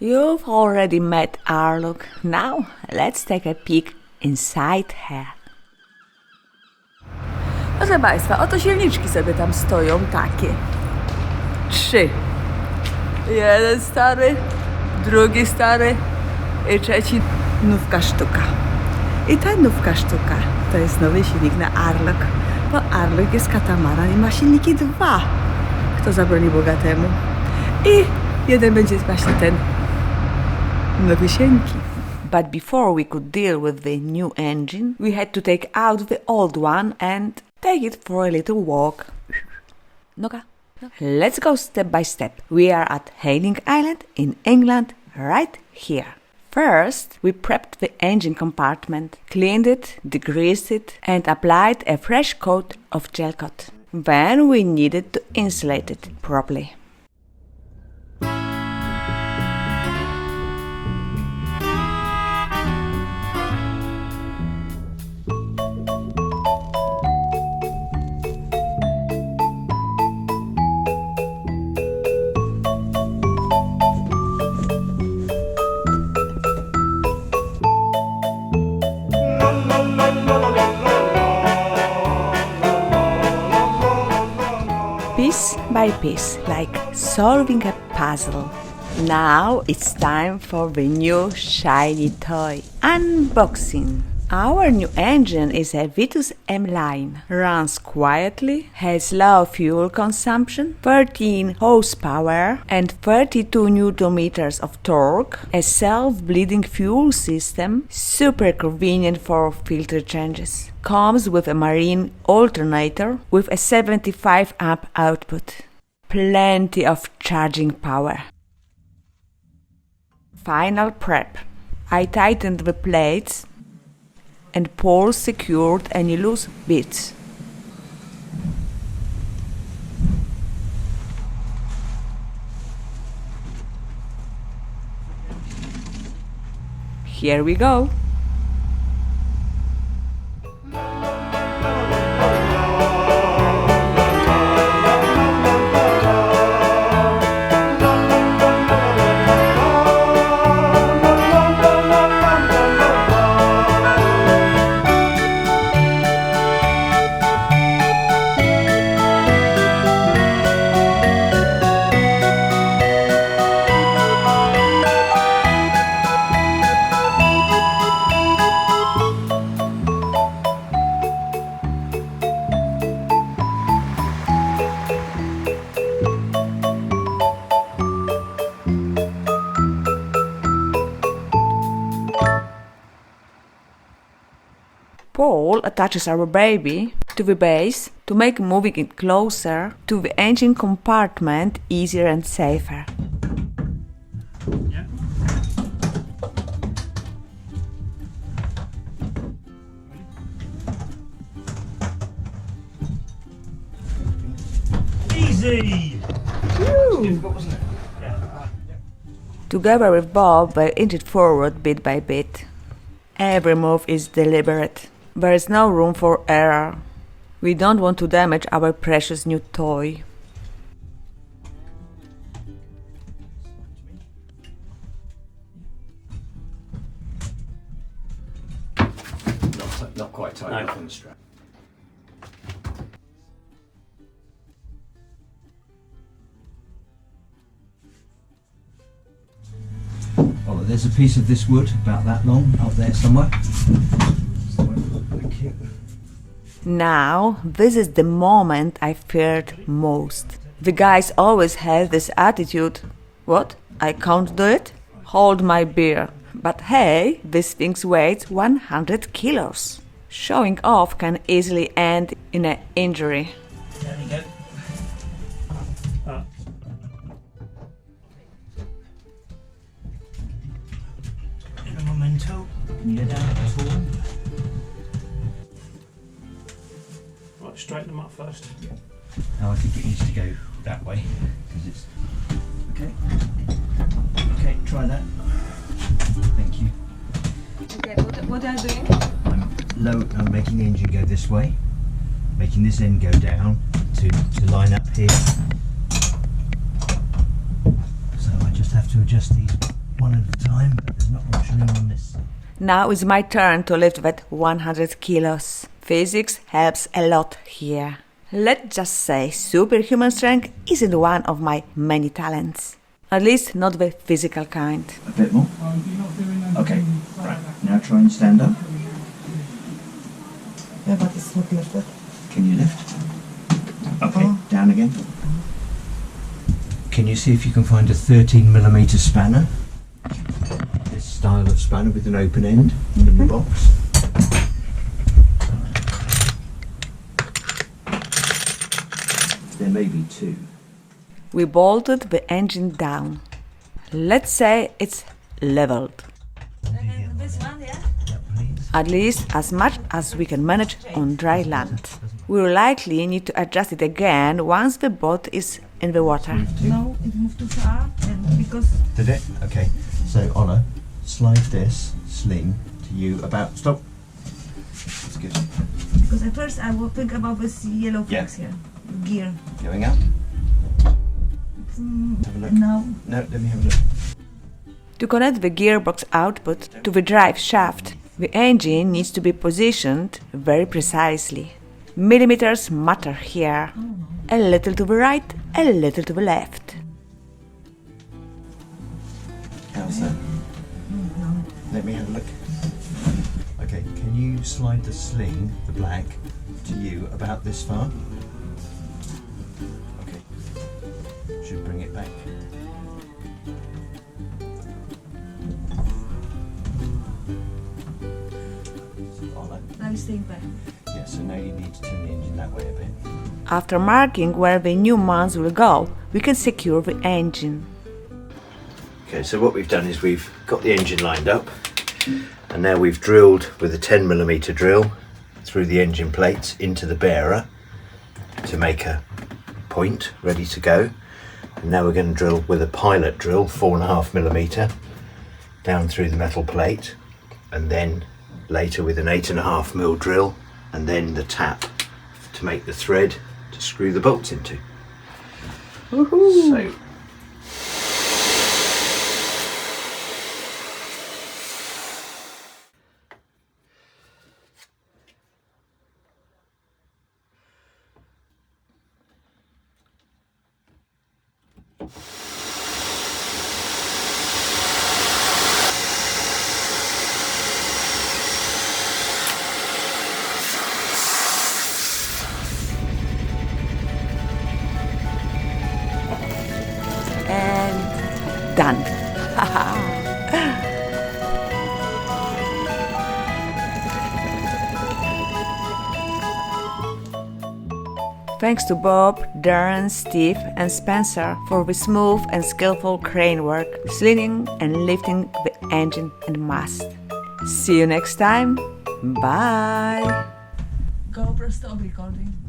You've already met Arluk. Now let's take a peek inside her. Proszę Państwa, oto silniczki sobie tam stoją takie. 3. Jeden stary, drugi stary i trzeci nówka sztuka. I ta nówka sztuka to jest nowy silnik na Arluk, bo Arluk jest katamaran i ma silniki 2. Kto zabroni bogatemu? I jeden będzie właśnie ten nowysieńki. But before we could deal with the new engine, we had to take out the old one and take it for a little walk. Noga. Let's go step by step. We are at Hayling Island in England, right here. First, we prepped the engine compartment, cleaned it, degreased it, and applied a fresh coat of gel coat. Then we needed to insulate it properly. Piece by piece, like solving a puzzle. Now it's time for the new shiny toy. Unboxing. Our new engine is a Vitus M line. Runs quietly, has low fuel consumption, 13 horsepower and 32 Nm of torque, a self-bleeding fuel system, super convenient for filter changes. Comes with a marine alternator with a 75 amp output. Plenty of charging power. Final prep. I tightened the plates and Paul secured any loose bits. Here we go. Paul attaches our baby to the base to make moving it closer to the engine compartment easier and safer. Yeah. Easy! Difficult, wasn't it? Yeah. Together with Bob, we inch it forward bit by bit. Every move is deliberate. There is no room for error. We don't want to damage our precious new toy. Not quite tight enough on the strap. Oh, there's a piece of this wood about that long up there somewhere. Thank you. Now, this is the moment I feared most. The guys always have this attitude. What? I can't do it? Hold my beer. But hey, this thing weighs 100 kilos. Showing off can easily end in an injury. There we go. In a memento. Knee down at all. Right, straighten them up first. Oh, I think it needs to go that way because it's okay. Okay, try that. Thank you. Okay, what are you doing? I'm making the engine go this way, making this end go down to line up here. So I just have to adjust these one at a time, but there's not much room on this. Now it's my turn to lift that 100 kilos. Physics helps a lot here. Let's just say superhuman strength isn't one of my many talents. At least not the physical kind. A bit more? Okay, right. Now try and stand up. Yeah, but it's not lifted. Can you lift? Okay, down again. Can you see if you can find a 13mm spanner? This style of spanner with an open end in the box. There may be two. We bolted the engine down. Let's say it's leveled. This one, yeah? Yeah, please. At least as much as we can manage on dry land. We will likely need to adjust it again once the boat is in the water. No, it moved too far, and because Did it? Okay. So, Ola, slide this sling to you about... Stop. That's good. at first I will think about this yellow Yeah. flags here, gear. Going up? Have a look. No, No, let me have a look. To connect the gearbox output to the drive shaft, the engine needs to be positioned very precisely. Millimeters matter here. A little to the right, a little to the left. How's that? Let me have a look. Okay, can you slide the sling, the black, to you about this far? Okay. Should bring it back. Ola. now it's staying back. Yeah, so now you need to turn the engine that way a bit. After marking where the new mounts will go, we can secure the engine. Okay, so what we've done is we've got the engine lined up, and now we've drilled with a 10mm drill through the engine plates into the bearer to make a point ready to go. And now we're going to drill with a pilot drill, 4.5mm, down through the metal plate, and then later with an 8.5mm drill, and then the tap to make the thread to screw the bolts into. So And done. Thanks to Bob, Darren, Steve and Spencer for the smooth and skillful crane work, slinging and lifting the engine and mast. See you next time. Bye. GoPro stop recording.